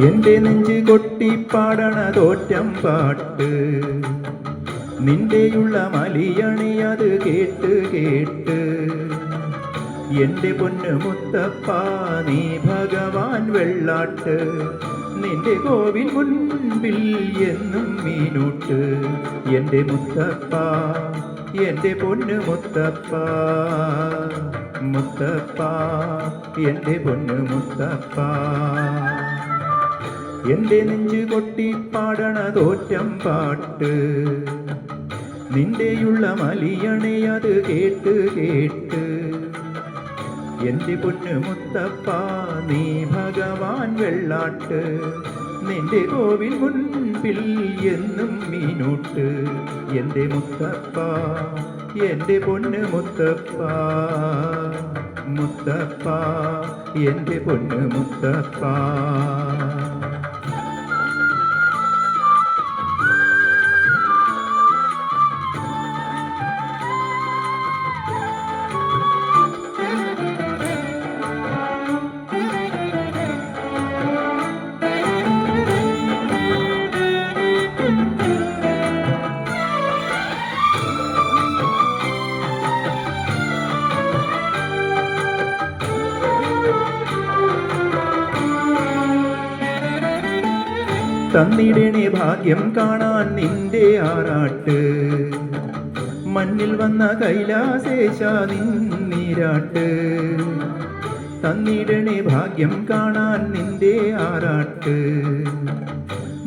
എന്റെ നെഞ്ച് കൊട്ടി പാടണ തോറ്റം പാട്ട് നിന്റെയുള്ള മലിയണി അത് കേട്ട് കേട്ട് എന്റെ പൊന്നു മുത്തപ്പ നീ ഭഗവാൻ വെള്ളാട്ട് നിന്റെ കോവിൽ മുൻപിൽ എന്നും മീനൂട്ട് എന്റെ മുത്തപ്പ എന്റെ പൊന്നു മുത്തപ്പ മുത്തപ്പ എന്റെ പൊന്നു മുത്തപ്പ എന്റെ നെഞ്ച് കൊട്ടി പാടണ തോറ്റം പാട്ട് നിന്റെയുള്ള മലിയണി അത് കേട്ട് കേട്ട് എന്റെ പൊന്നു മുത്തപ്പ നീ ഭഗവാൻ വെള്ളാട്ട് നിന്റെ കോവിൽ മുൻപിൽ എന്നും മീനൂട്ട് എന്റെ മുത്തപ്പ എന്റെ പൊന്നു മുത്തപ്പ മുത്തപ്പ എന്റെ പൊന്നു മുത്തപ്പ. തന്നിടണേ ഭാഗ്യം കാണാൻ നിന്റെ ആറാട്ട് മണ്ണിൽ വന്ന കൈലാസേശ നിന്നീരാട്ട് തന്നിടണേ ഭാഗ്യം കാണാൻ നിന്റെ ആറാട്ട്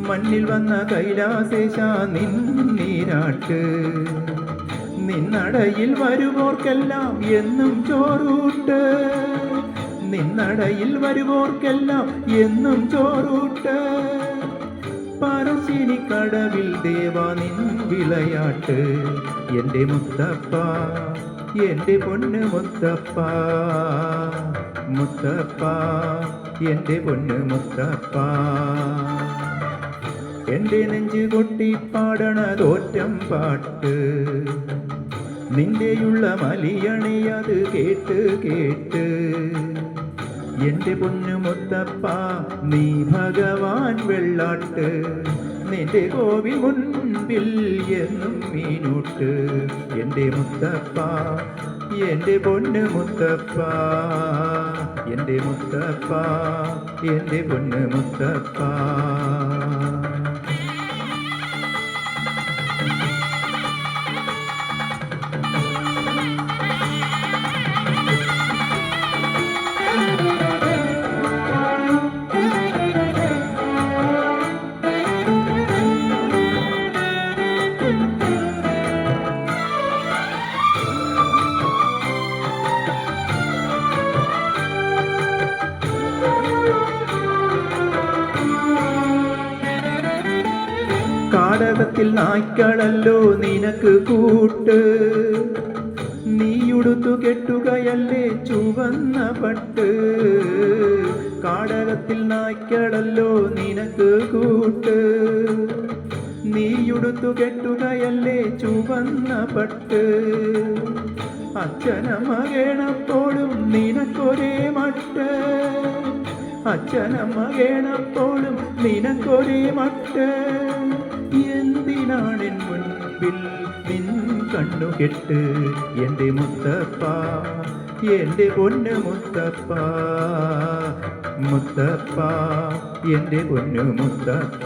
മണ്ണിൽ വന്ന കൈലാസേശ നിന്നീരാട്ട് നിന്നടയിൽ വരുവോർക്കെല്ലാം എന്നും ചോറൂട്ട് നിന്നടയിൽ വരുവോർക്കെല്ലാം എന്നും ചോറൂട്ട് പറശ്ശിനി കടവിൽ ദേവാ നിൻ വിളയാട്ട് എന്റെ മുത്തപ്പ എന്റെ പൊന്നു മുത്തപ്പ മുത്തപ്പ എന്റെ പൊന്നു മുത്തപ്പ. എന്റെ നെഞ്ച് കൊട്ടി പാടണ തോറ്റം പാട്ട് നിന്റെയുള്ള മലിയണി അത് കേട്ട് കേട്ട് എന്റെ പൊന്നു മുത്തപ്പ നീ ഭഗവാൻ വെള്ളാട്ട് നിന്റെ കോവിൽ മുൻപിൽ എന്നും മീനൂട്ട് എന്റെ മുത്തപ്പ എന്റെ പൊന്നു മുത്തപ്പ എന്റെ മുത്തപ്പ എന്റെ പൊന്നു മുത്തപ്പ. കാടകത്തിൽ നായ്ക്കളല്ലോ നിനക്ക് കൂട്ട് നീയുടുത്തു കെട്ടുകയല്ലേ ചുവന്ന പട്ട് കാടകത്തിൽ നായ്ക്കളല്ലോ നിനക്ക് കൂട്ട് നീയുടുത്തു കെട്ടുകയല്ലേ ചുവന്ന പട്ട് അച്ഛനമ്മ കേണപ്പോഴും നിനക്കൊരേ മട്ട് അച്ഛനമ്മ കേണപ്പോഴും നിനക്കൊരേ മട്ട് എന്തിനാണെൻ മുൻപിൽ നിൻ കണ്ണു കെട്ട് എന്റെ മുത്തപ്പ എന്റെ പൊന്നു മുത്തപ്പ മുത്തപ്പ എന്റെ പൊന്നു മുത്തപ്പ.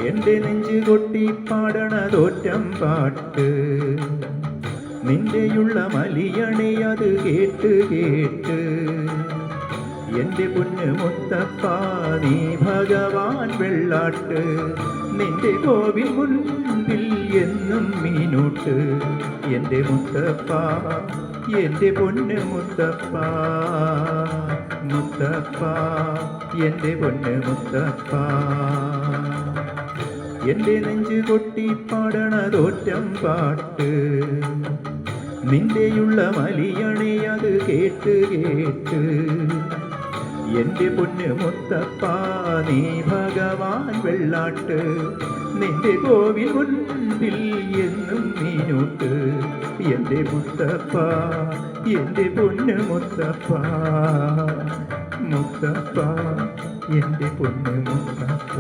എന്റെ നെഞ്ച് കൊട്ടി പാടണ തോറ്റം പാട്ട് നിന്റെയുള്ള മലിയണി അത് കേട്ട് കേട്ട് എന്റെ പൊന്നു മുത്തപ്പ നീ ഭഗവാൻ വെള്ളാട്ട് നിന്റെ കോവിൽ മുൻപിൽ എന്നും മീനൂട്ട് എന്റെ മുത്തപ്പ എന്റെ പൊന്നു മുത്തപ്പ മുത്തപ്പ എന്റെ പൊന്നു മുത്തപ്പ. എന്റെ നെഞ്ച് കൊട്ടി പാടണ തോറ്റം പാട്ട് നിന്റെയുള്ള മലിയണി അത് കേട്ട് കേട്ട് എന്റെ പൊന്നു മുത്തപ്പ നീ ഭഗവാൻ വെള്ളാട്ട് നിന്റെ കോവിൽ മുൻപിൽ എന്നും മീനൂട്ട് എന്റെ മുത്തപ്പ എന്റെ പൊന്നു മുത്തപ്പ മുത്തപ്പ എൻ്റെ പൊന്നു മുത്തപ്പ